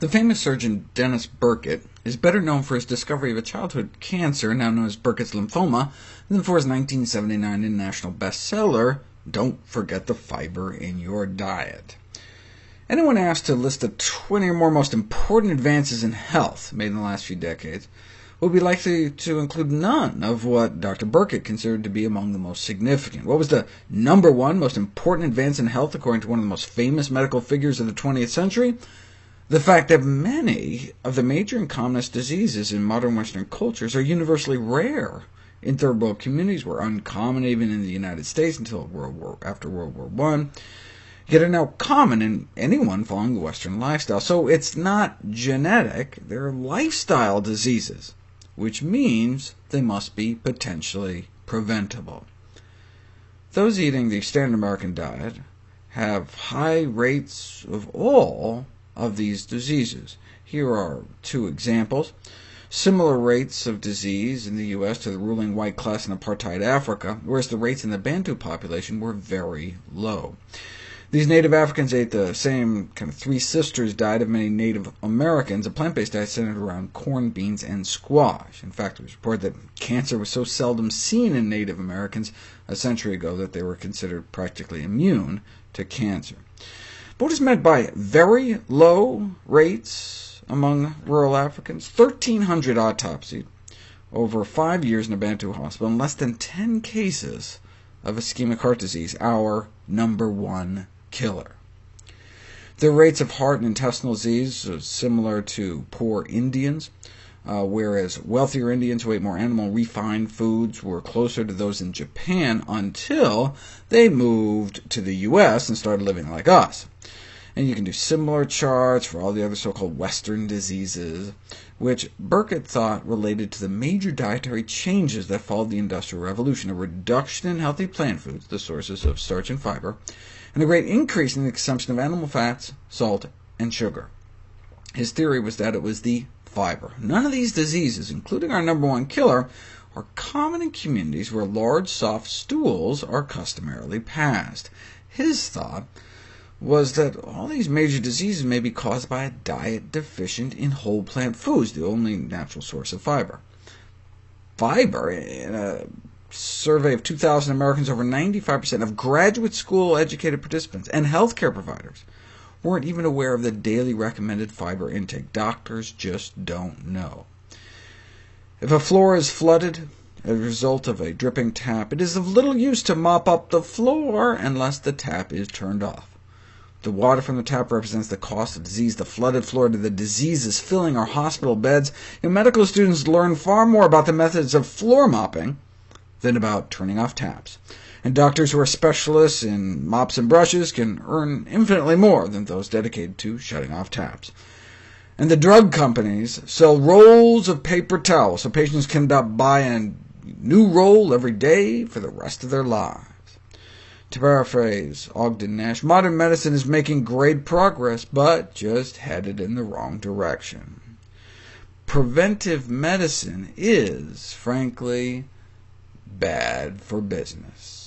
The famous surgeon Denis Burkitt is better known for his discovery of a childhood cancer, now known as Burkitt's lymphoma, than for his 1979 international bestseller, Don't Forget the Fiber in Your Diet. Anyone asked to list the 20 or more most important advances in health made in the last few decades would be likely to include none of what Dr. Burkitt considered to be among the most significant. What was the number one most important advance in health, according to one of the most famous medical figures of the 20th century? The fact that many of the major and commonest diseases in modern Western cultures are universally rare in third world communities, were uncommon even in the United States until after World War I, yet are now common in anyone following the Western lifestyle. So it's not genetic, they're lifestyle diseases, which means they must be potentially preventable. Those eating the standard American diet have high rates of all of these diseases. Here are two examples. Similar rates of disease in the U.S. to the ruling white class in apartheid Africa, whereas the rates in the Bantu population were very low. These native Africans ate the same kind of three sisters diet of many Native Americans, a plant-based diet centered around corn, beans, and squash. In fact, it was reported that cancer was so seldom seen in Native Americans a century ago that they were considered practically immune to cancer. But what is meant by very low rates among rural Africans? 1,300 autopsied over 5 years in a Bantu hospital, and less than 10 cases of ischemic heart disease, our number one killer. The rates of heart and intestinal disease are similar to poor Indians, whereas wealthier Indians who ate more animal refined foods were closer to those in Japan until they moved to the U.S. and started living like us. And you can do similar charts for all the other so-called Western diseases, which Burkitt thought related to the major dietary changes that followed the Industrial Revolution, a reduction in healthy plant foods, the sources of starch and fiber, and a great increase in the consumption of animal fats, salt, and sugar. His theory was that it was the fiber. None of these diseases, including our number one killer, are common in communities where large, soft stools are customarily passed. His thought was that all these major diseases may be caused by a diet deficient in whole plant foods, the only natural source of fiber. Fiber, in a survey of 2,000 Americans, over 95% of graduate school-educated participants and healthcare providers weren't even aware of the daily recommended fiber intake. Doctors just don't know. If a floor is flooded as a result of a dripping tap, it is of little use to mop up the floor unless the tap is turned off. The water from the tap represents the cost of disease. The flooded floor to the diseases filling our hospital beds. Medical students learn far more about the methods of floor mopping than about turning off taps. And doctors who are specialists in mops and brushes can earn infinitely more than those dedicated to shutting off taps. And the drug companies sell rolls of paper towels so patients can buy a new roll every day for the rest of their lives. To paraphrase Ogden Nash, modern medicine is making great progress, but just headed in the wrong direction. Preventive medicine is, frankly, bad for business.